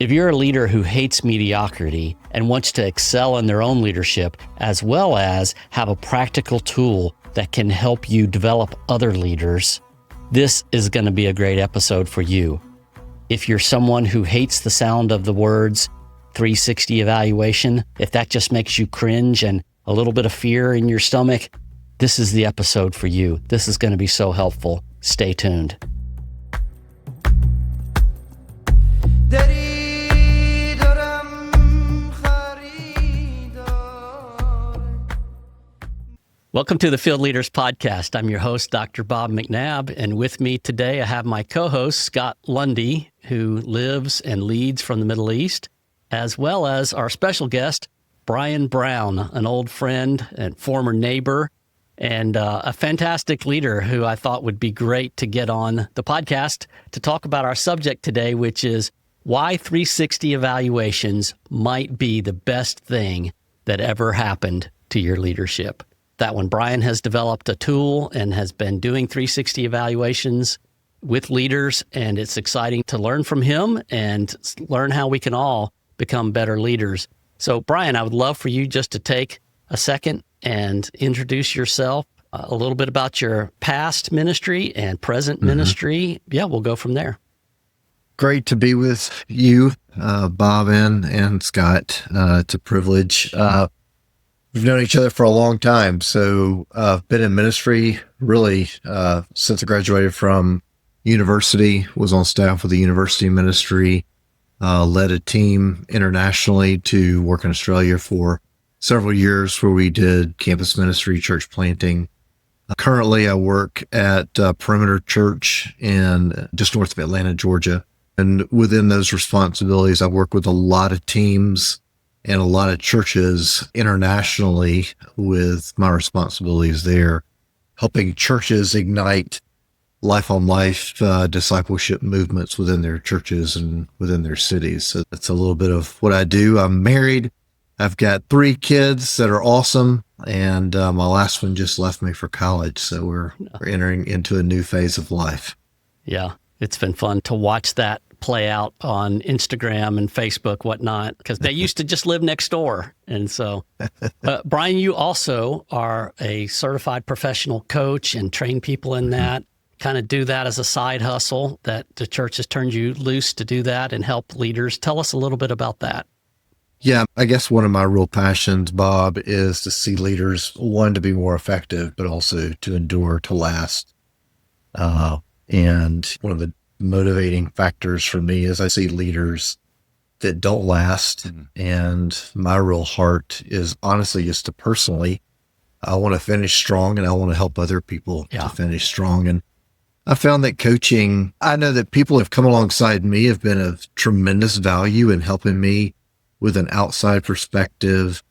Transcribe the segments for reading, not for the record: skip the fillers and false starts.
If you're a leader who hates mediocrity and wants to excel in their own leadership, as well as have a practical tool that can help you develop other leaders, this is going to be a great episode for you. If you're someone who hates the sound of the words 360 evaluation, if that just makes you cringe and a little bit of fear in your stomach, this is the episode for you. This is going to be so helpful. Stay tuned. Welcome to the Field Leaders Podcast. I'm your host, Dr. Bob McNabb, and with me today I have my co-host, Scott Lundy, who lives and leads from the Middle East, as well as our special guest, Bryan Brown, an old friend and former neighbor, and a fantastic leader who I thought would be great to get on the podcast to talk about our subject today, which is why 360 evaluations might be the best thing that ever happened to your leadership. That one, Bryan has developed a tool and has been doing 360 evaluations with leaders, and it's exciting to learn from him and learn how we can all become better leaders. So, Bryan, I would love for you just to take a second and introduce yourself, a little bit about your past ministry and present ministry. Yeah, we'll go from there. Great to be with you, Bob and Scott. It's a privilege. We've known each other for a long time, so I've been in ministry really since I graduated from university, was on staff with the university ministry, led a team internationally to work in Australia for several years where we did campus ministry, church planting. Currently, I work at Perimeter Church in just north of Atlanta, Georgia. And within those responsibilities, I work with a lot of teams and a lot of churches internationally with my responsibilities there, helping churches ignite life-on-life discipleship movements within their churches and within their cities. So that's a little bit of what I do. I'm married. I've got 3 kids that are awesome, and my last one just left me for college, so we're entering into a new phase of life. Yeah, it's been fun to watch that play out on Instagram and Facebook, whatnot, because they used to just live next door. And so, Bryan, you also are a certified professional coach and train people in that, kind of do that as a side hustle, that the church has turned you loose to do that and help leaders. Tell us a little bit about that. Yeah, I guess one of my real passions, Bob, is to see leaders, one, to be more effective, but also to endure, to last. And one of the motivating factors for me is I see leaders that don't last. And my real heart is honestly just to personally, I want to finish strong and I want to help other people to finish strong. And I found that coaching, I know that people have come alongside me, have been of tremendous value in helping me with an outside perspective,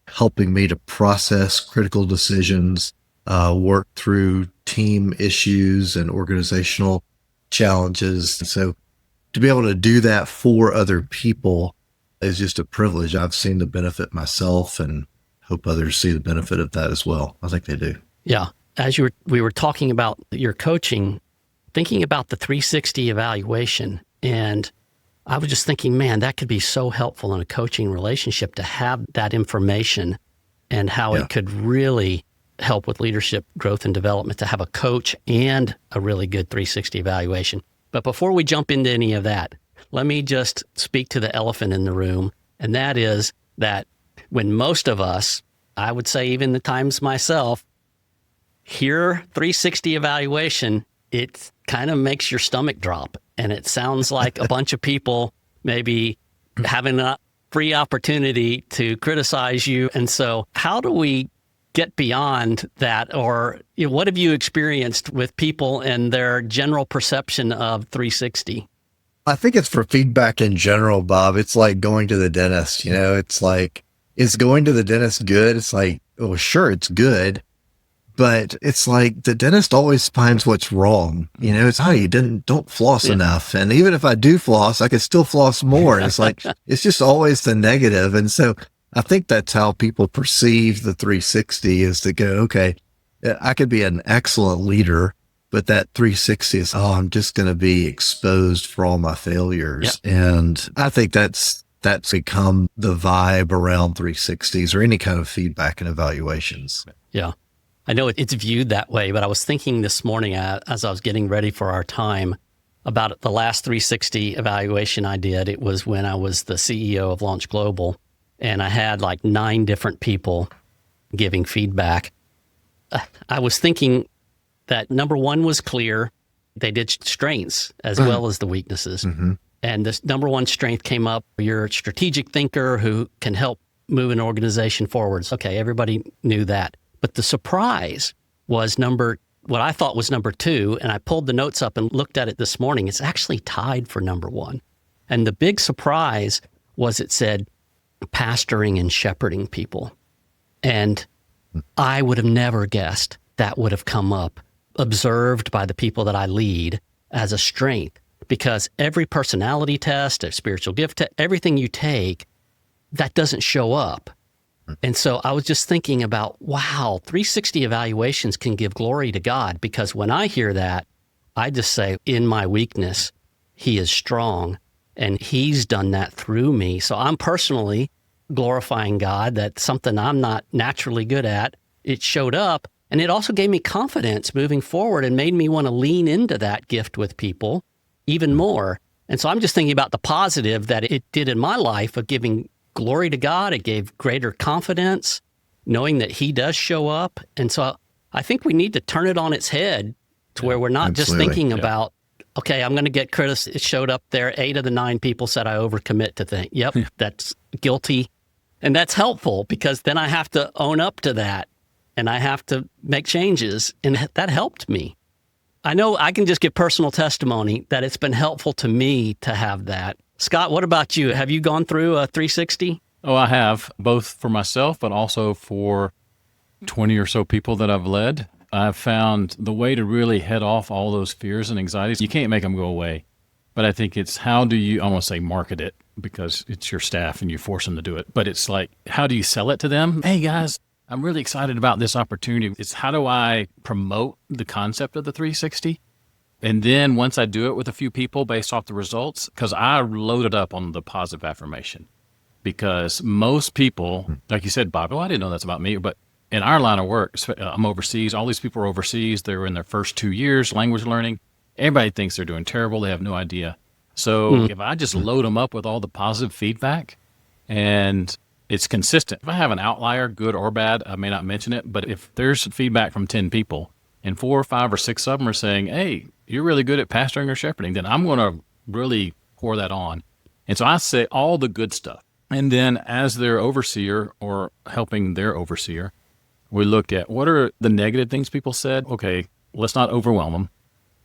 helping me to process critical decisions, work through team issues and organizational challenges. And so to be able to do that for other people is just a privilege. I've seen the benefit myself and hope others see the benefit of that as well. I think they do. Yeah. As we were talking about your coaching, thinking about the 360 evaluation, and I was just thinking, man, that could be so helpful in a coaching relationship to have that information and how it could really help with leadership growth and development, to have a coach and a really good 360 evaluation. But before we jump into any of that, let me just speak to the elephant in the room. And that is that when most of us, I would say even the times myself, hear 360 evaluation, it kind of makes your stomach drop. And it sounds like a bunch of people maybe having a free opportunity to criticize you. And so how do we get beyond that? Or what have you experienced with people and their general perception of 360? I think it's for feedback in general, Bob. It's like going to the dentist, it's like, is going to the dentist good? It's like, oh, sure, it's good. But it's like the dentist always finds what's wrong. It's, oh, you don't floss enough. And even if I do floss, I could still floss more. It's like, it's just always the negative. And so I think that's how people perceive the 360 is to go, okay, I could be an excellent leader, But that 360 is, I'm just going to be exposed for all my failures. Yep. And I think that's become the vibe around 360s or any kind of feedback and evaluations. Yeah. I know it's viewed that way, but I was thinking this morning as I was getting ready for our time about the last 360 evaluation I did. It was when I was the CEO of Launch Global, and I had like 9 different people giving feedback. I was thinking that number 1 was clear. They did strengths as well as the weaknesses. Mm-hmm. And this number 1 strength came up. You're a strategic thinker who can help move an organization forwards. Okay, everybody knew that. But the surprise was what I thought was number 2, and I pulled the notes up and looked at it this morning. It's actually tied for number 1. And the big surprise was it said pastoring and shepherding people. And I would have never guessed that would have come up, observed by the people that I lead as a strength, because every personality test, a spiritual gift test, everything you take, that doesn't show up. And so I was just thinking about, wow, 360 evaluations can give glory to God, because when I hear that, I just say, in my weakness, he is strong, and he's done that through me. So I'm personally glorifying God. That's something I'm not naturally good at. It showed up, and it also gave me confidence moving forward and made me want to lean into that gift with people even more. And so I'm just thinking about the positive that it did in my life of giving glory to God. It gave greater confidence, knowing that he does show up. And so I think we need to turn it on its head to where we're not just thinking about, okay, I'm going to get criticized. It showed up there. 8 of the 9 people said I overcommit to think. Yep, that's guilty. And that's helpful, because then I have to own up to that and I have to make changes. And that helped me. I know I can just give personal testimony that it's been helpful to me to have that. Scott, what about you? Have you gone through a 360? Oh, I have, both for myself, but also for 20 or so people that I've led. I've found the way to really head off all those fears and anxieties. You can't make them go away, but I think it's how do you, I want to say market it, because it's your staff and you force them to do it. But it's like, how do you sell it to them? Hey guys, I'm really excited about this opportunity. It's how do I promote the concept of the 360? And then once I do it with a few people based off the results, because I loaded up on the positive affirmation, because most people, like you said, Bob, I didn't know that's about me, but in our line of work, I'm overseas. All these people are overseas. They're in their first 2 years language learning. Everybody thinks they're doing terrible. They have no idea. So if I just load them up with all the positive feedback and it's consistent, if I have an outlier, good or bad, I may not mention it, but if there's feedback from 10 people and 4 or 5 or 6 of them are saying, hey, you're really good at pastoring or shepherding, then I'm going to really pour that on. And so I say all the good stuff. And then as their overseer or helping their overseer, we look at what are the negative things people said. Okay, let's not overwhelm them.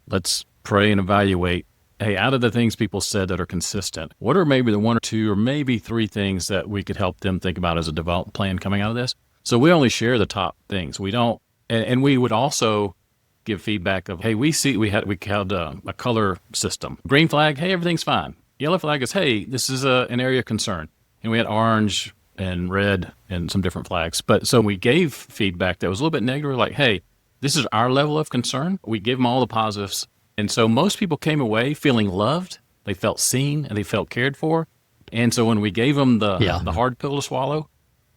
Let's pray and evaluate. Hey, out of the things people said that are consistent, what are maybe the 1 or 2 or maybe 3 things that we could help them think about as a development plan coming out of this? So we only share the top things. We don't, and we would also give feedback of, hey, we had a color system. Green flag, hey, everything's fine. Yellow flag is, hey, this is an area of concern. And we had orange and red and some different flags. But so we gave feedback that was a little bit negative, like, hey, this is our level of concern. We gave them all the positives. And so most people came away feeling loved. They felt seen and they felt cared for. And so when we gave them the hard pill to swallow,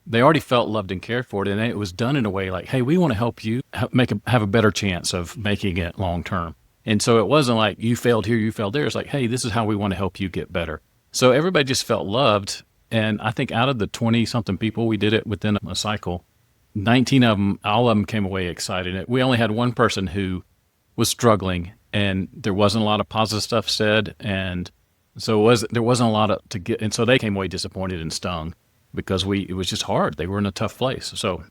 they already felt loved and cared for. And it was done in a way like, hey, we want to help you have a better chance of making it long term. And so it wasn't like you failed here, you failed there. It's like, hey, this is how we want to help you get better. So everybody just felt loved. And I think out of the 20-something people, we did it within a cycle. 19 of them, all of them came away excited. We only had one person who was struggling, and there wasn't a lot of positive stuff said. And so there wasn't a lot to get. And so they came away disappointed and stung because it was just hard. They were in a tough place. So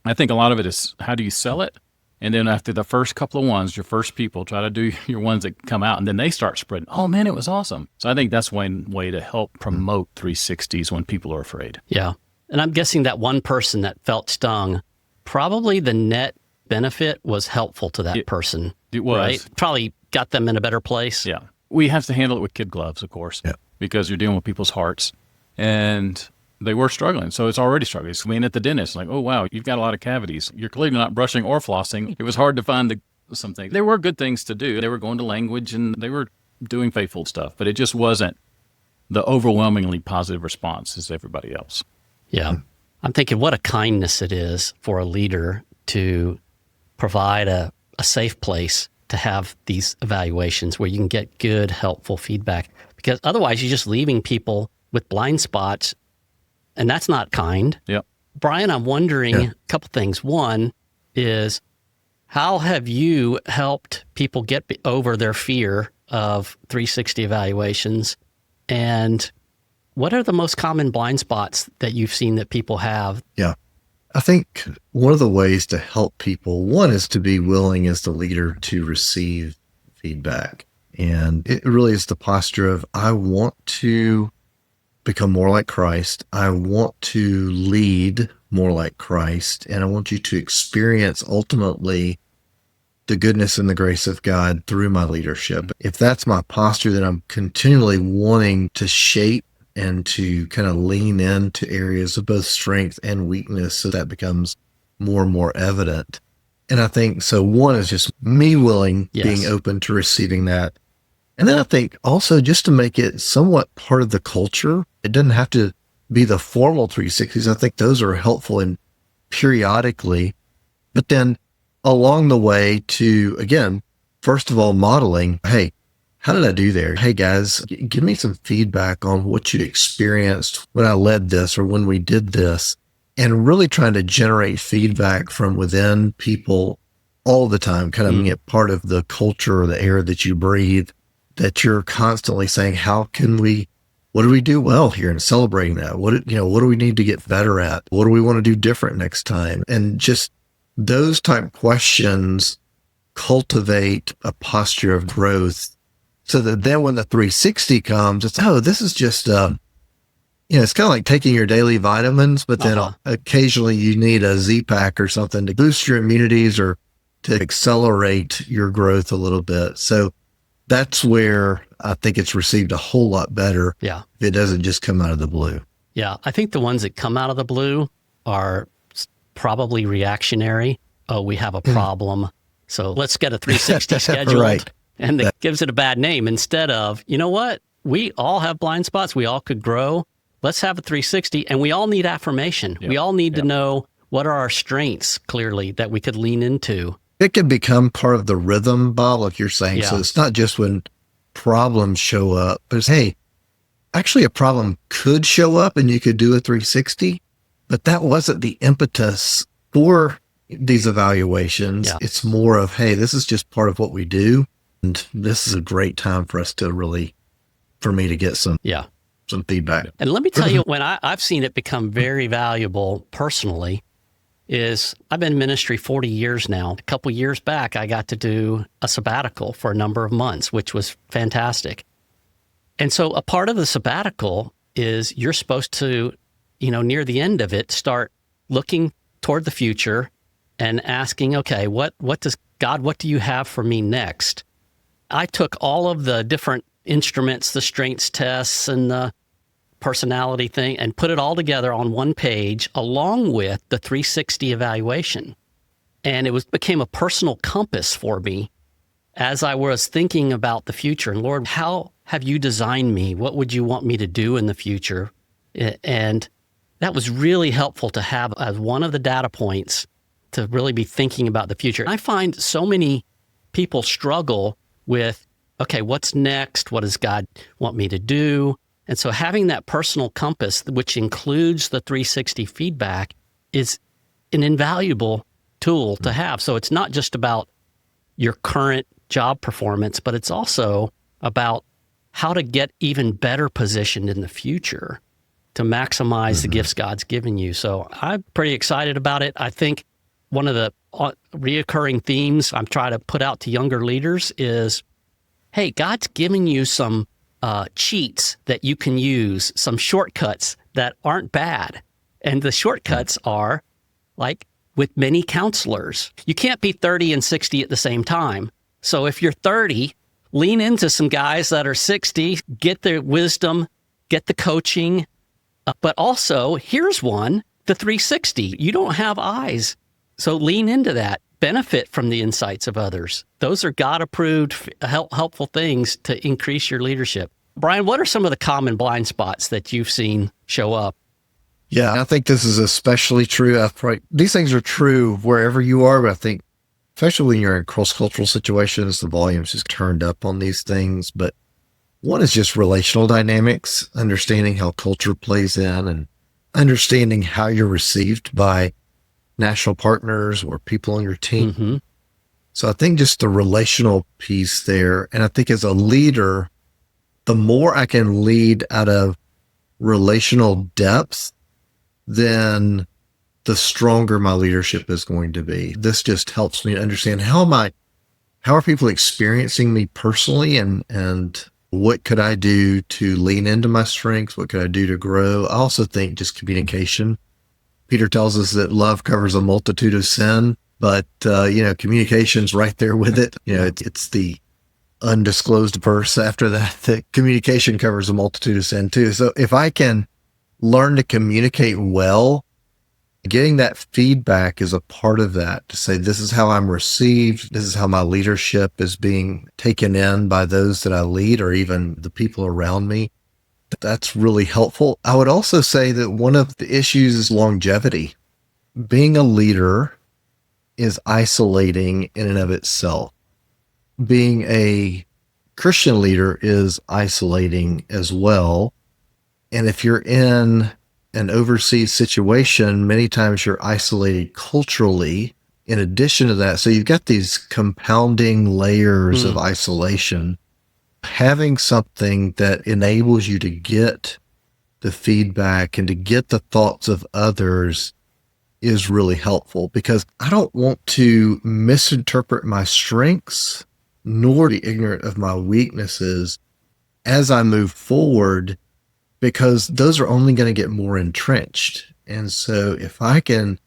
I think a lot of it is how do you sell it? And then after the first couple of ones, your first people, try to do your ones that come out, and then they start spreading. Oh, man, it was awesome. So I think that's one way to help promote 360s when people are afraid. Yeah. And I'm guessing that one person that felt stung, probably the net benefit was helpful to that person. It was. Right? Probably got them in a better place. Yeah. We have to handle it with kid gloves, of course, because you're dealing with people's hearts. And they were struggling. So it's already struggling. So being at the dentist, like, oh, wow, you've got a lot of cavities. You're clearly not brushing or flossing. It was hard to find some things. There were good things to do. They were going to language and they were doing faithful stuff, but it just wasn't the overwhelmingly positive response as everybody else. Yeah. I'm thinking what a kindness it is for a leader to provide a safe place to have these evaluations where you can get good, helpful feedback, because otherwise you're just leaving people with blind spots, and that's not kind. Yep. Bryan, I'm wondering a couple things. One is, how have you helped people get over their fear of 360 evaluations? And what are the most common blind spots that you've seen that people have? Yeah. I think one of the ways to help people, one is to be willing as the leader to receive feedback. And it really is the posture of, I want to become more like Christ. I want to lead more like Christ. And I want you to experience ultimately the goodness and the grace of God through my leadership. If that's my posture, then I'm continually wanting to shape and to kind of lean into areas of both strength and weakness so that becomes more and more evident. And I think, so one is just me willing, being open to receiving that. And then I think also just to make it somewhat part of the culture, it doesn't have to be the formal 360s. I think those are helpful in periodically, but then along the way to, again, first of all, modeling, hey, how did I do there? Hey guys, give me some feedback on what you experienced when I led this or when we did this, and really trying to generate feedback from within people all the time, kind of making it part of the culture or the air that you breathe, that you're constantly saying, what do we do well here, and celebrating that? What do we need to get better at? What do we want to do different next time? And just those type questions cultivate a posture of growth, so that then when the 360 comes, it's, this is just, it's kind of like taking your daily vitamins, but then occasionally you need a Z-Pack or something to boost your immunities or to accelerate your growth a little bit. So that's where I think it's received a whole lot better. Yeah. If it doesn't just come out of the blue. Yeah. I think the ones that come out of the blue are probably reactionary. Oh, we have a problem, so let's get a 360 scheduled. Right. And that gives it a bad name, instead of, you know what? We all have blind spots. We all could grow. Let's have a 360, and we all need affirmation. Yep. We all need to know what are our strengths, clearly, that we could lean into. It can become part of the rhythm, Bob, like you're saying. Yeah. So it's not just when problems show up, but it's, hey, actually a problem could show up and you could do a 360, but that wasn't the impetus for these evaluations. Yeah. It's more of, hey, this is just part of what we do. And this is a great time for us to really, for me to get some feedback. And let me tell you, when I've seen it become very valuable personally, is I've been in ministry 40 years now. A couple years back, I got to do a sabbatical for a number of months, which was fantastic. And so a part of the sabbatical is you're supposed to, near the end of it, start looking toward the future and asking, okay, what do you have for me next? I took all of the different instruments, the strengths tests and the personality thing, and put it all together on one page along with the 360 evaluation. And it became a personal compass for me as I was thinking about the future. And Lord, how have you designed me? What would you want me to do in the future? And that was really helpful to have as one of the data points to really be thinking about the future. I find so many people struggle with, okay, what's next? What does God want me to do? And so having that personal compass, which includes the 360 feedback, is an invaluable tool to have. So it's not just about your current job performance, but it's also about how to get even better positioned in the future to maximize the gifts God's given you. So I'm pretty excited about it. I think one of the reoccurring themes I'm trying to put out to younger leaders is, hey, God's given you some cheats that you can use, some shortcuts that aren't bad. And the shortcuts are like with many counselors. You can't be 30 and 60 at the same time. So if you're 30, lean into some guys that are 60, get their wisdom, get the coaching. But also, here's one, the 360. You don't have eyes. So lean into that. benefit from the insights of others. Those are God-approved, helpful things to increase your leadership. Bryan, what are some of the common blind spots that you've seen show up? Yeah, I think this is especially true. These things are true wherever you are, but I think especially when you're in cross-cultural situations, the volume's just turned up on these things. But one is just relational dynamics, understanding how culture plays in and understanding how you're received by national partners or people on your team. Mm-hmm. So I think just the relational piece there. And I think as a leader, the more I can lead out of relational depth, then the stronger my leadership is going to be. This just helps me to understand how are people experiencing me personally, and what could I do to lean into my strengths? What could I do to grow? I also think just communication. Peter tells us that love covers a multitude of sin, but communication's right there with it. It's the undisclosed verse after that communication covers a multitude of sin too. So if I can learn to communicate well, getting that feedback is a part of that, to say, this is how I'm received. This is how my leadership is being taken in by those that I lead, or even the people around me. That's really helpful. I would also say that one of the issues is longevity. Being a leader is isolating in and of itself. Being a Christian leader is isolating as well. And if you're in an overseas situation, many times you're isolated culturally in addition to that. So you've got these compounding layers of isolation. Having something that enables you to get the feedback and to get the thoughts of others is really helpful, because I don't want to misinterpret my strengths nor be ignorant of my weaknesses as I move forward, because those are only going to get more entrenched. And so if I can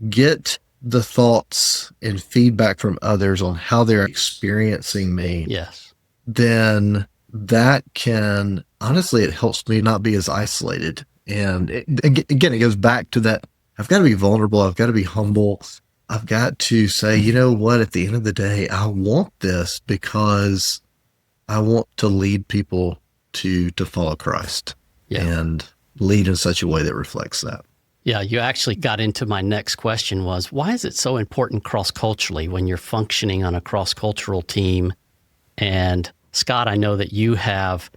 get the thoughts and feedback from others on how they're experiencing me, Yes, then that can, honestly, it helps me not be as isolated. And again, it goes back to that. I've got to be vulnerable. I've got to be humble. I've got to say, you know what, at the end of the day, I want this because I want to lead people to follow Christ and lead in such a way that reflects that. Yeah, you actually got into my next question was, why is it so important cross-culturally when you're functioning on a cross-cultural team? And Scott, I know that you have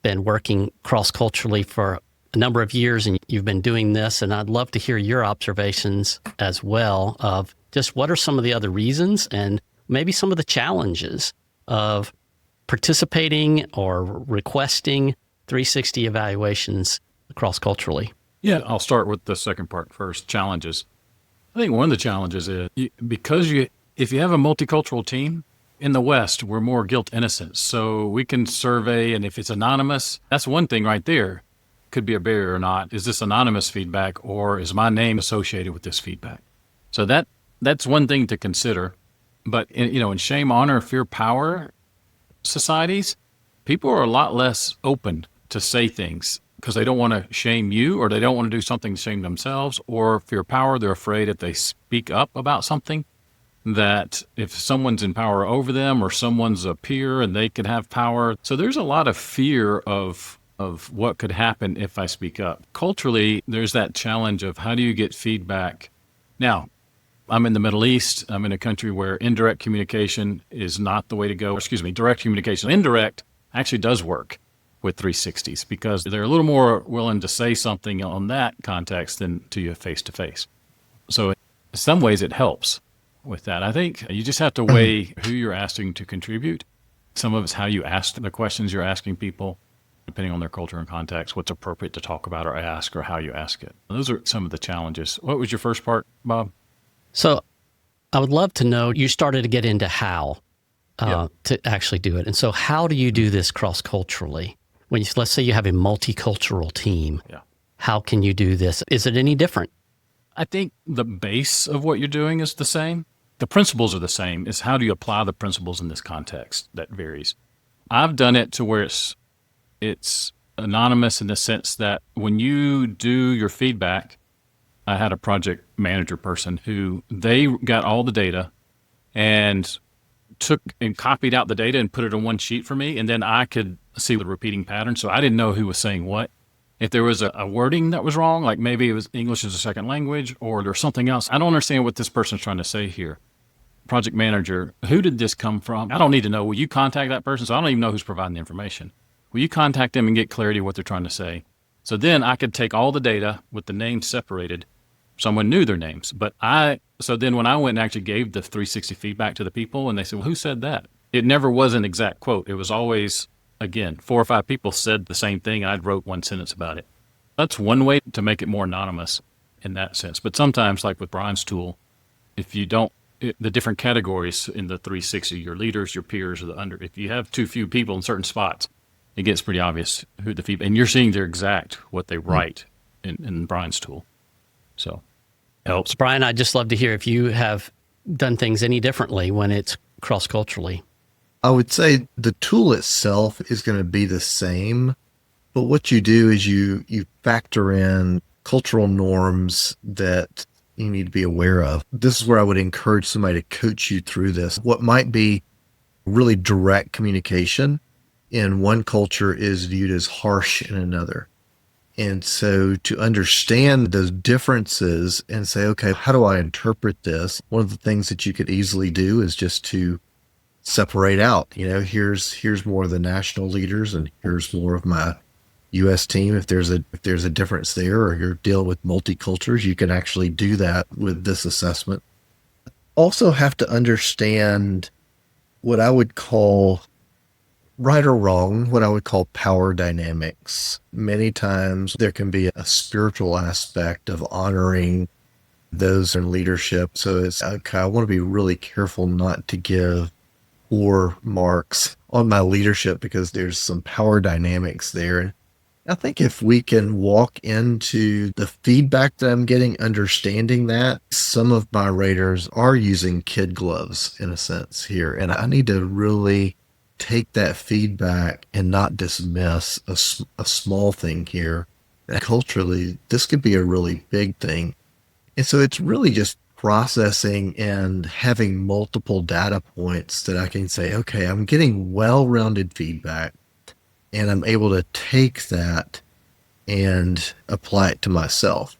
been working cross-culturally for a number of years and you've been doing this, and I'd love to hear your observations as well of just what are some of the other reasons and maybe some of the challenges of participating or requesting 360 evaluations cross-culturally. Yeah, I'll start with the second part first, challenges. I think one of the challenges is if you have a multicultural team, in the West, we're more guilt innocent. So we can survey, and if it's anonymous, that's one thing right there. Could be a barrier or not. Is this anonymous feedback, or is my name associated with this feedback? So that's one thing to consider. But in shame, honor, fear, power societies, people are a lot less open to say things because they don't want to shame you, or they don't want to do something to shame themselves, or fear power. They're afraid if they speak up about something, that if someone's in power over them, or someone's a peer and they could have power. So there's a lot of fear of what could happen if I speak up. Culturally, there's that challenge of how do you get feedback? Now, I'm in the Middle East. I'm in a country where indirect communication is not the way to go. Direct communication. Indirect actually does work with 360s because they're a little more willing to say something on that context than to you face-to-face. So in some ways it helps with that. I think you just have to weigh who you're asking to contribute. Some of it's how you ask the questions you're asking people, depending on their culture and context, what's appropriate to talk about or ask, or how you ask it. Those are some of the challenges. What was your first part, Bob? So I would love to know, you started to get into how to actually do it. And so how do you do this cross-culturally? Let's say you have a multicultural team, how can you do this? Is it any different? I think the base of what you're doing is the same. The principles are the same. It's how do you apply the principles in this context that varies. I've done it to where it's anonymous in the sense that when you do your feedback, I had a project manager person who they got all the data and took and copied out the data and put it on one sheet for me. And then I could see the repeating pattern. So I didn't know who was saying what. If there was a wording that was wrong, like maybe it was English as a second language or there's something else, I don't understand what this person's trying to say here. Project manager, who did this come from? I don't need to know. Will you contact that person? So I don't even know who's providing the information. Will you contact them and get clarity of what they're trying to say? So then I could take all the data with the names separated. Someone knew their names, so then when I went and actually gave the 360 feedback to the people and they said, well, who said that? It never was an exact quote. It was always, again, 4 or 5 people said the same thing and I wrote one sentence about it. That's one way to make it more anonymous in that sense. But sometimes, like with Bryan's tool, if you don't, the different categories in the 360, your leaders, your peers, or the under, if you have too few people in certain spots, it gets pretty obvious who the feedback, and you're seeing their exact what they write in Bryan's tool. So helps. Bryan, I'd just love to hear if you have done things any differently when it's cross-culturally. I would say the tool itself is going to be the same, but what you do is you factor in cultural norms that you need to be aware of. This is where I would encourage somebody to coach you through this. What might be really direct communication in one culture is viewed as harsh in another. And so to understand those differences and say, okay, how do I interpret this? One of the things that you could easily do is just to separate out, here's more of the national leaders and here's more of my U.S. team. If there's a difference there, or you're dealing with multicultures, you can actually do that with this assessment. Also have to understand what I would call, right or wrong, what I would call power dynamics. Many times there can be a spiritual aspect of honoring those in leadership. So it's okay, I want to be really careful not to give poor marks on my leadership because there's some power dynamics there. And I think if we can walk into the feedback that I'm getting, understanding that some of my raters are using kid gloves in a sense here, and I need to really take that feedback and not dismiss a small thing here. And culturally, this could be a really big thing. And so it's really just processing and having multiple data points that I can say, okay, I'm getting well-rounded feedback and I'm able to take that and apply it to myself.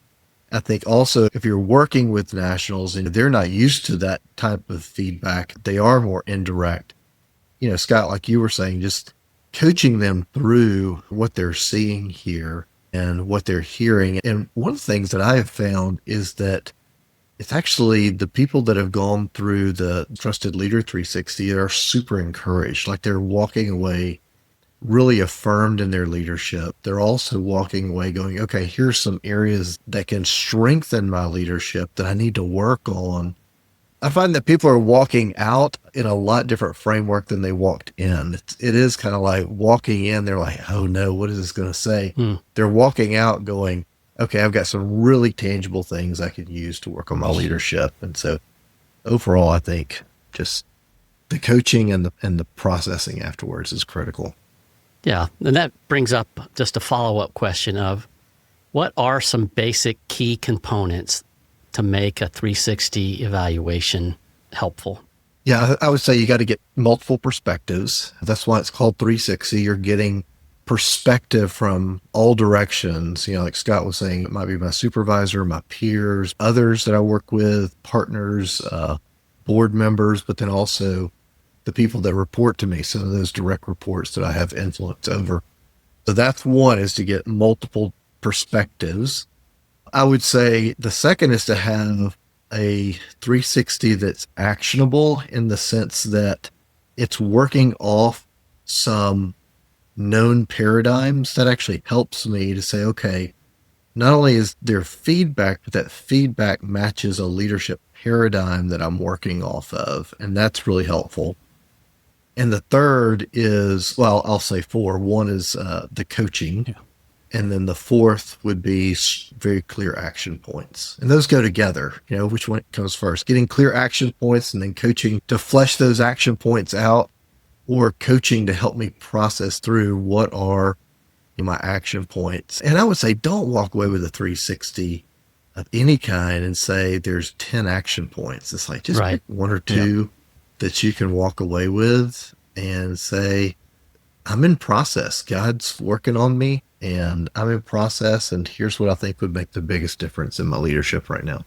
I think also if you're working with nationals and they're not used to that type of feedback, they are more indirect. Scott, like you were saying, just coaching them through what they're seeing here and what they're hearing. And one of the things that I have found is that it's actually the people that have gone through the Trusted Leader 360 are super encouraged. Like they're walking away really affirmed in their leadership. They're also walking away going, okay, here's some areas that can strengthen my leadership that I need to work on. I find that people are walking out in a lot different framework than they walked in. It is kind of like walking in, they're like, oh no, what is this going to say? They're walking out going, okay, I've got some really tangible things I can use to work on my leadership. And so overall, I think just the coaching and the processing afterwards is critical. Yeah. And that brings up just a follow-up question of what are some basic key components to make a 360 evaluation helpful? Yeah, I would say you got to get multiple perspectives. That's why it's called 360. You're getting perspective from all directions. Like Scott was saying, it might be my supervisor, my peers, others that I work with, partners, board members, but then also the people that report to me, some of those direct reports that I have influence over. So that's one, is to get multiple perspectives. I would say the second is to have a 360 that's actionable in the sense that it's working off some known paradigms. That actually helps me to say, okay, not only is there feedback, but that feedback matches a leadership paradigm that I'm working off of. And that's really helpful. And the third is, well, I'll say four. One is the coaching. Yeah. And then the fourth would be very clear action points. And those go together, which one comes first? Getting clear action points and then coaching to flesh those action points out, or coaching to help me process through what are my action points. And I would say don't walk away with a 360 of any kind and say there's 10 action points. It's like just Right. pick one or two that you can walk away with and say, I'm in process. God's working on me and I'm in process. And here's what I think would make the biggest difference in my leadership right now.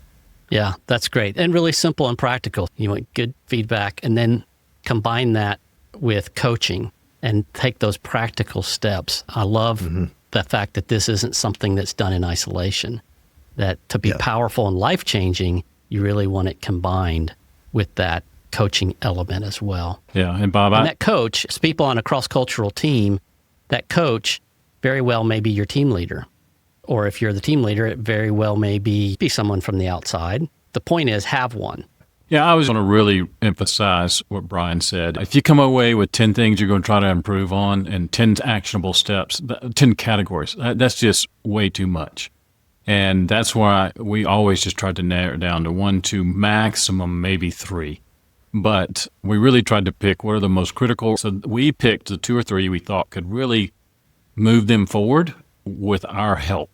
Yeah, that's great. And really simple and practical. You want good feedback and then combine that with coaching and take those practical steps. I love the fact that this isn't something that's done in isolation, that to be powerful and life-changing, you really want it combined with that coaching element as well. Yeah. And Bob, And that coach, as people on a cross-cultural team, that coach very well may be your team leader. Or if you're the team leader, it very well may be someone from the outside. The point is, have one. Yeah, I was going to really emphasize what Bryan said. If you come away with 10 things you're going to try to improve on and 10 actionable steps, 10 categories, that's just way too much. And that's why we always just tried to narrow it down to 1, 2, maximum maybe 3. But we really tried to pick what are the most critical. So we picked the 2 or 3 we thought could really move them forward with our help.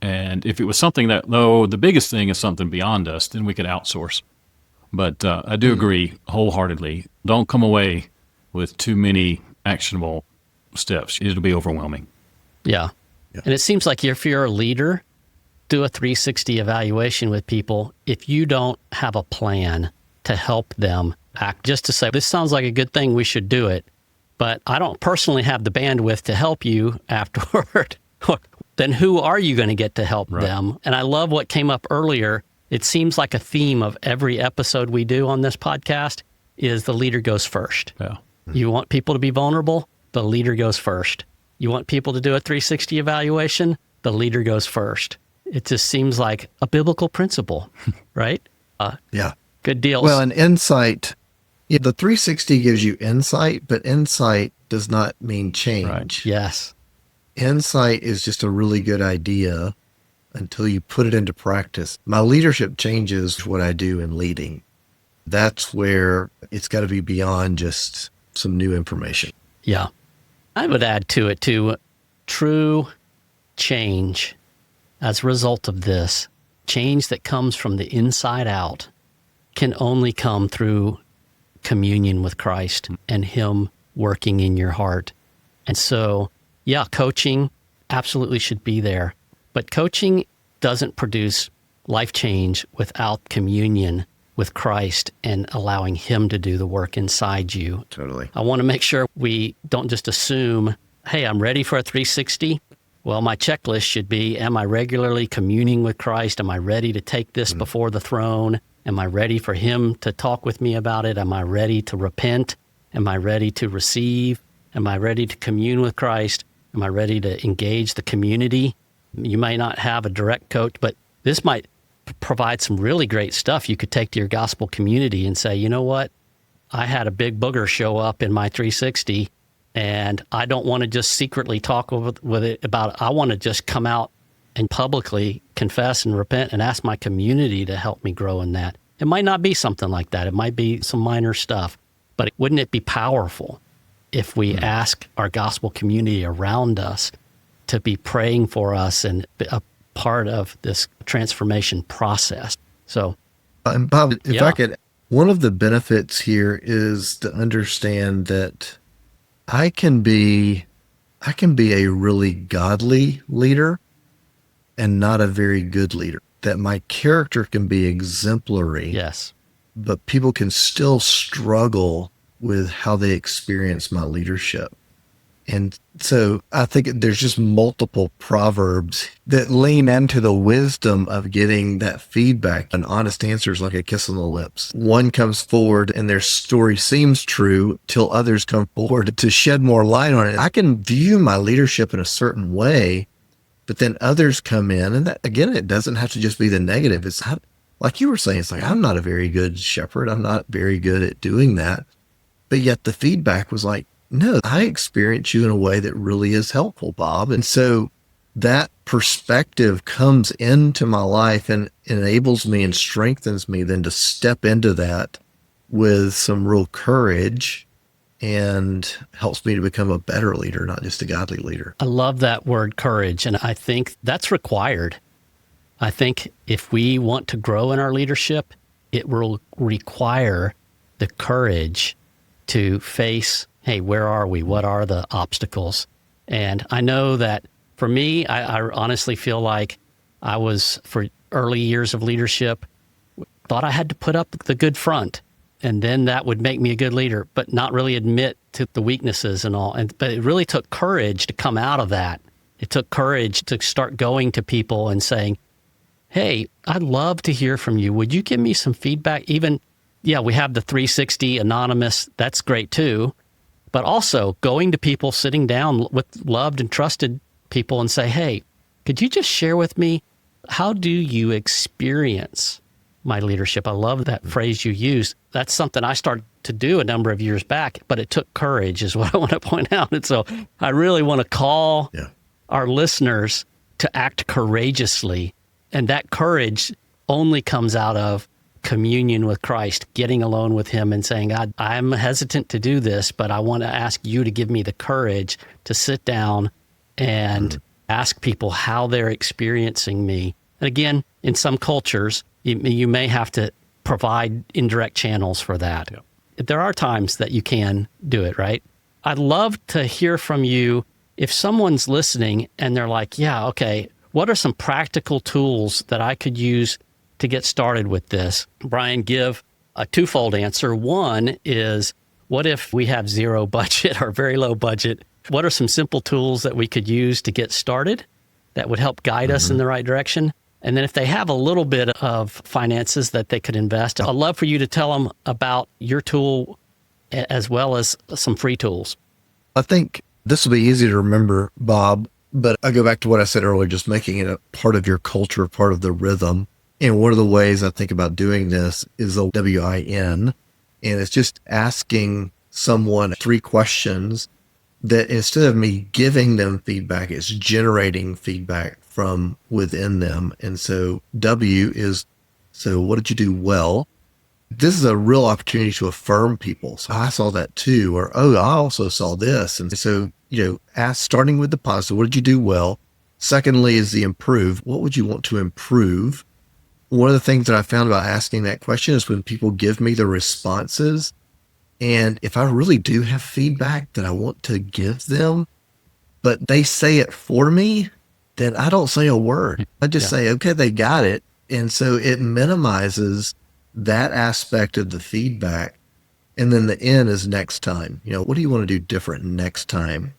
And if it was something that, though, the biggest thing is something beyond us, then we could outsource. But I do agree wholeheartedly. Don't come away with too many actionable steps. It'll be overwhelming. Yeah. And it seems like if you're a leader, do a 360 evaluation with people. If you don't have a plan to help them act, just to say, this sounds like a good thing, we should do it, but I don't personally have the bandwidth to help you afterward, then who are you going to get to help them? And I love what came up earlier. It seems like a theme of every episode we do on this podcast is the leader goes first. Yeah. You want people to be vulnerable? The leader goes first. You want people to do a 360 evaluation? The leader goes first. It just seems like a biblical principle, right? Yeah. Good deal. Well, an insight, the 360 gives you insight, but insight does not mean change. Right. Yes. Insight is just a really good idea until you put it into practice. My leadership changes what I do in leading. That's where it's got to be beyond just some new information. Yeah. I would add to it too, true change as a result of this, change that comes from the inside out, can only come through communion with Christ and Him working in your heart. And so, yeah, coaching absolutely should be there. But coaching doesn't produce life change without communion with Christ and allowing Him to do the work inside you. Totally. I want to make sure we don't just assume, hey, I'm ready for a 360. Well, my checklist should be, am I regularly communing with Christ? Am I ready to take this before the throne? Am I ready for Him to talk with me about it? Am I ready to repent? Am I ready to receive? Am I ready to commune with Christ? Am I ready to engage the community? You may not have a direct coach, but this might provide some really great stuff you could take to your gospel community and say, you know what? I had a big booger show up in my 360, and I don't want to just secretly talk with it about it. I want to just come out and publicly confess and repent and ask my community to help me grow in that. It might not be something like that. It might be some minor stuff, but wouldn't it be powerful if we ask our gospel community around us to be praying for us and a part of this transformation process? So, And Bob, if Yeah. I could, one of the benefits here is to understand that I can be a really godly leader and not a very good leader. That my character can be exemplary, yes. but people can still struggle with how they experience my leadership. And so I think there's just multiple proverbs that lean into the wisdom of getting that feedback. An honest answer is like a kiss on the lips. One comes forward and their story seems true till others come forward to shed more light on it. I can view my leadership in a certain way, but then others come in, and that, again, it doesn't have to just be the negative. It's not, like you were saying, it's like, I'm not a very good shepherd. I'm not very good at doing that. But yet the feedback was like, no, I experience you in a way that really is helpful, Bob. And so that perspective comes into my life and enables me and strengthens me then to step into that with some real courage and helps me to become a better leader, not just a godly leader. I love that word courage, and I think that's required. I think if we want to grow in our leadership, it will require the courage to face, hey, where are we? What are the obstacles? And I know that for me, I honestly feel like I was, for early years of leadership, thought I had to put up the good front, and then that would make me a good leader, but not really admit to the weaknesses and all. But it really took courage to come out of that. It took courage to start going to people and saying, hey, I'd love to hear from you. Would you give me some feedback? Even, yeah, we have the 360 anonymous. That's great too. But also going to people, sitting down with loved and trusted people and say, hey, could you just share with me, how do you experience my leadership? I love that phrase you used. That's something I started to do a number of years back, but it took courage is what I want to point out. And so I really want to call our listeners to act courageously. And that courage only comes out of communion with Christ, getting alone with him and saying, God, I'm hesitant to do this, but I want to ask you to give me the courage to sit down and ask people how they're experiencing me. And again, in some cultures, you may have to provide indirect channels for that. There are times that you can do it, right? I'd love to hear from you if someone's listening and they're like, yeah, okay, what are some practical tools that I could use to get started with this? Bryan, give a twofold answer. One is, what if we have zero budget or very low budget? What are some simple tools that we could use to get started that would help guide us in the right direction? And then if they have a little bit of finances that they could invest, I'd love for you to tell them about your tool as well as some free tools. I think this will be easy to remember, Bob, but I go back to what I said earlier, just making it a part of your culture, part of the rhythm. And one of the ways I think about doing this is the WIN. And it's just asking someone 3 questions that instead of me giving them feedback, it's generating feedback from within them. And so W is, so what did you do well? This is a real opportunity to affirm people. So I saw that too, or, oh, I also saw this. And so, ask, starting with the positive, what did you do well? Secondly is the improve. What would you want to improve? One of the things that I found about asking that question is when people give me the responses, and if I really do have feedback that I want to give them, but they say it for me, then I don't say a word. I just say, okay, they got it. And so it minimizes that aspect of the feedback. And then the N is next time. What do you want to do different next time?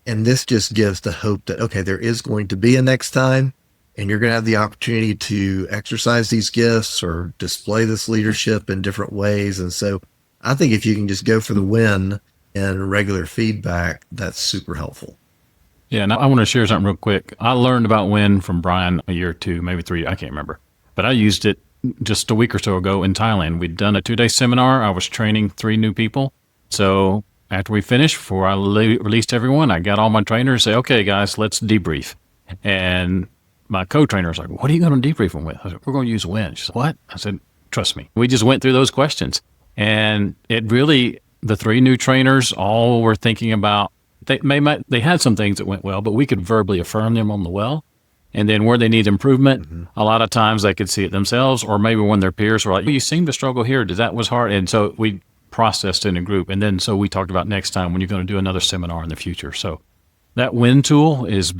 And this just gives the hope that, okay, there is going to be a next time, and you're going to have the opportunity to exercise these gifts or display this leadership in different ways. And so I think if you can just go for the win and regular feedback, that's super helpful. Yeah, and I want to share something real quick. I learned about WIN from Bryan a year or 2, maybe 3, I can't remember. But I used it just a week or so ago in Thailand. We'd done a 2-day seminar. I was training 3 new people. So after we finished, before I released everyone, I got all my trainers and say, okay, guys, let's debrief. And my co-trainer was like, what are you going to debrief them with? I said, we're going to use WIN. She said, what? I said, trust me. We just went through those questions. And it really, the 3 new trainers all were thinking about, they had some things that went well, but we could verbally affirm them on the well. And then where they need improvement, a lot of times they could see it themselves, or maybe when their peers were like, you seem to struggle here. That was hard. And so we processed in a group. And then so we talked about next time when you're going to do another seminar in the future. So that WIN tool it's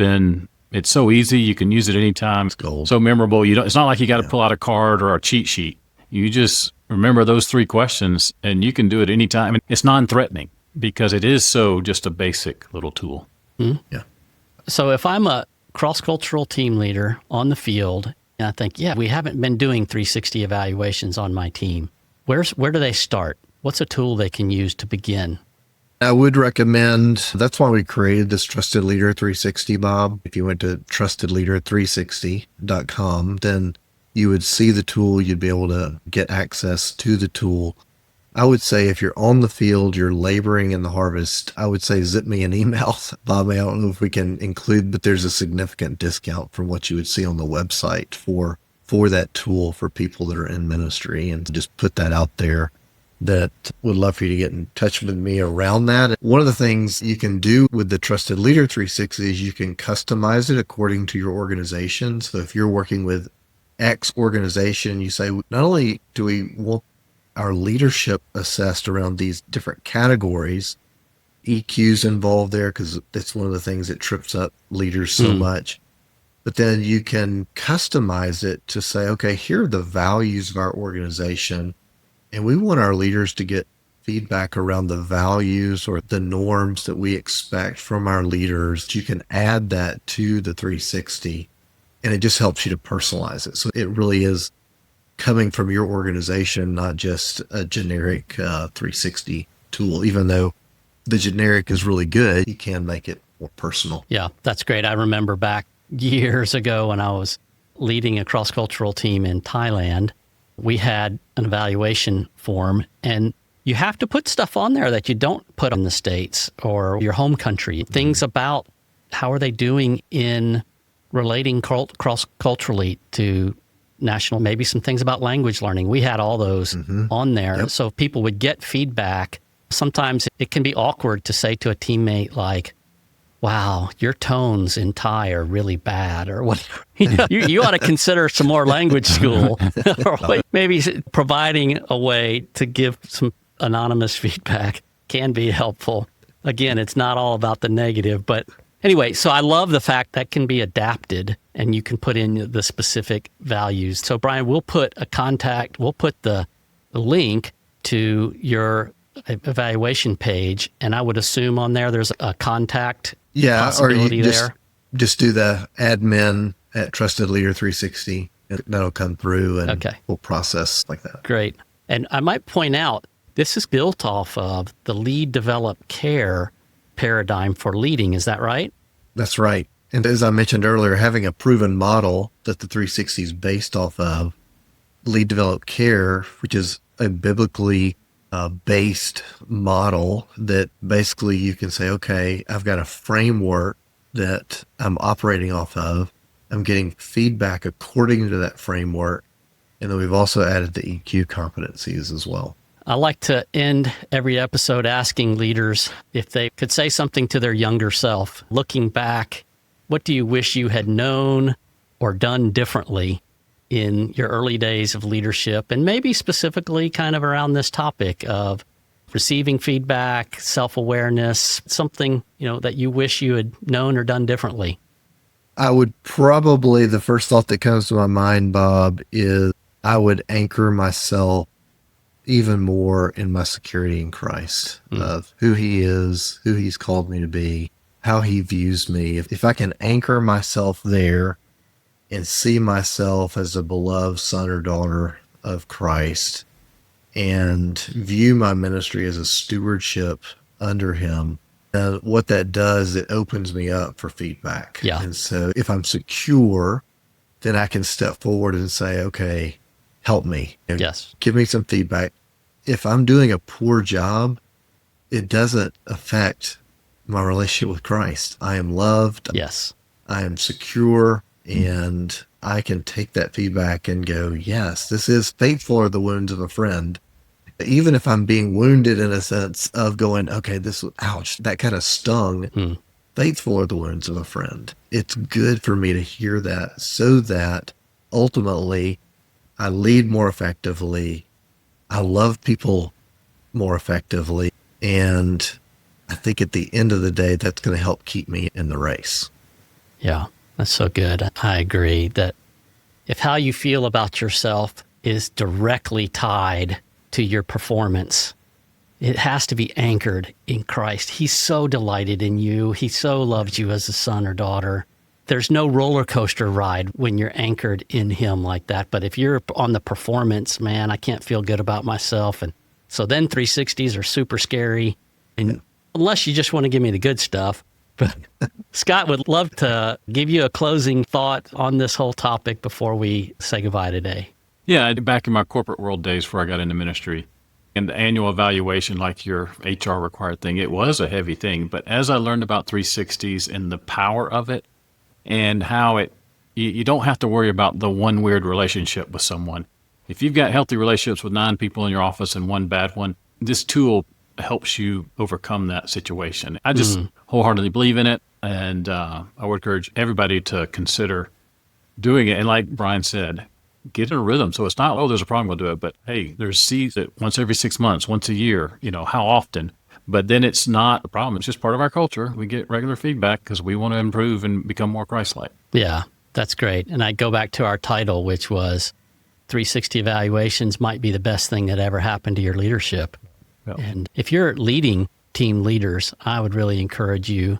so easy. You can use it anytime. It's gold. So memorable. It's not like you got to pull out a card or a cheat sheet. You just remember those 3 questions and you can do it anytime. And it's non-threatening because it is so just a basic little tool. Mm-hmm. Yeah. So if I'm a cross-cultural team leader on the field, and I think, we haven't been doing 360 evaluations on my team, where do they start? What's a tool they can use to begin? I would recommend, that's why we created this Trusted Leader 360, Bob. If you went to trustedleader360.com, then you would see the tool. You'd be able to get access to the tool. I would say if you're on the field, you're laboring in the harvest, I would say zip me an email. Bob, I don't know if we can include, but there's a significant discount from what you would see on the website for that tool for people that are in ministry, and just put that out there. That would love for you to get in touch with me around that. One of the things you can do with the Trusted Leader 360 is you can customize it according to your organization. So if you're working with X organization, you say, not only do we want our leadership assessed around these different categories, EQ's involved there because that's one of the things that trips up leaders so much. But then you can customize it to say, okay, here are the values of our organization. And we want our leaders to get feedback around the values or the norms that we expect from our leaders. You can add that to the 360 and it just helps you to personalize it. So it really is coming from your organization, not just a generic 360 tool. Even though the generic is really good, you can make it more personal. Yeah, that's great. I remember back years ago when I was leading a cross-cultural team in Thailand, we had an evaluation form, and you have to put stuff on there that you don't put in the States or your home country. Things about how are they doing in relating cross-culturally to national, maybe some things about language learning. We had all those on there. Yep. So people would get feedback. Sometimes it can be awkward to say to a teammate like, wow, your tones in Thai are really bad, or what? You ought to consider some more language school, or maybe providing a way to give some anonymous feedback can be helpful. Again, it's not all about the negative, but anyway, so I love the fact that can be adapted and you can put in the specific values. So Bryan, we'll put the link to your evaluation page, and I would assume on there's a contact possibility or there. Just do the admin at Trusted Leader 360. That'll come through and we'll process like that. Great. And I might point out, this is built off of the lead, develop, care paradigm for leading. Is that right? That's right. And as I mentioned earlier, having a proven model that the 360 is based off of, lead, develop, care, which is a biblically based model that basically you can say, okay, I've got a framework that I'm operating off of. I'm getting feedback according to that framework. And then we've also added the EQ competencies as well. I like to end every episode asking leaders if they could say something to their younger self. Looking back, what do you wish you had known or done differently in your early days of leadership, and maybe specifically kind of around this topic of receiving feedback, self-awareness, something, that you wish you had known or done differently? I would probably, the first thought that comes to my mind, Bob, is I would anchor myself even more in my security in Christ, of who he is, who he's called me to be, how he views me. If I can anchor myself there and see myself as a beloved son or daughter of Christ and view my ministry as a stewardship under him, what that does, it opens me up for feedback. Yeah. And so if I'm secure, then I can step forward and say, okay, help me. Yes. Give me some feedback. If I'm doing a poor job, it doesn't affect my relationship with Christ. I am loved. Yes. I am secure, and I can take that feedback and go, yes, this is faithful are the wounds of a friend. Even if I'm being wounded in a sense of going, okay, this was, ouch, that kind of stung. Faithful are the wounds of a friend. It's good for me to hear that so that ultimately I lead more effectively. I love people more effectively. And I think at the end of the day, that's going to help keep me in the race. Yeah, that's so good. I agree that if how you feel about yourself is directly tied to your performance, it has to be anchored in Christ. He's so delighted in you. He so loves you as a son or daughter. There's no roller coaster ride when you're anchored in him like that. But if you're on the performance, man, I can't feel good about myself. And so then 360s are super scary. And unless you just want to give me the good stuff. But Scott would love to give you a closing thought on this whole topic before we say goodbye today. Yeah, back in my corporate world days before I got into ministry, and the annual evaluation, like your HR required thing, it was a heavy thing. But as I learned about 360s and the power of it and how you don't have to worry about the one weird relationship with someone. If you've got healthy relationships with 9 people in your office and one bad one, this tool helps you overcome that situation. I just wholeheartedly believe in it, and I would encourage everybody to consider doing it. And like Bryan said, get in a rhythm. So it's not, oh, there's a problem, we'll do it. But hey, there's C's that once every 6 months, once a year, how often? But then it's not a problem. It's just part of our culture. We get regular feedback because we want to improve and become more Christ-like. Yeah, that's great. And I go back to our title, which was 360 evaluations might be the best thing that ever happened to your leadership. Yep. And if you're leading team leaders, I would really encourage you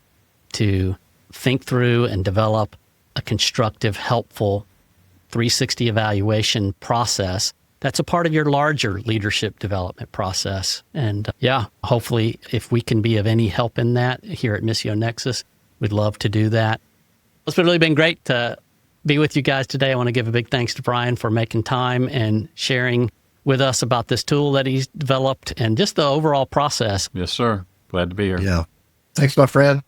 to think through and develop a constructive, helpful 360 evaluation process that's a part of your larger leadership development process. And hopefully if we can be of any help in that here at Missio Nexus, we'd love to do that. It's really been great to be with you guys today. I want to give a big thanks to Bryan for making time and sharing with us about this tool that he's developed and just the overall process. Yes, sir. Glad to be here. Yeah. Thanks, my friend.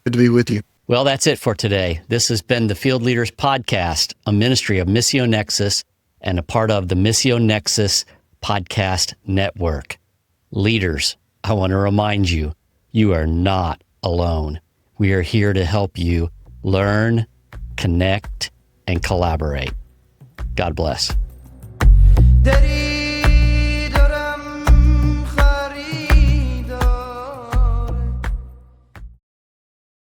Good to be with you. Well, that's it for today. This has been the Field Leaders Podcast, a ministry of Missio Nexus and a part of the Missio Nexus Podcast Network. Leaders, I want to remind you, you are not alone. We are here to help you learn, connect, and collaborate. God bless. Daddy.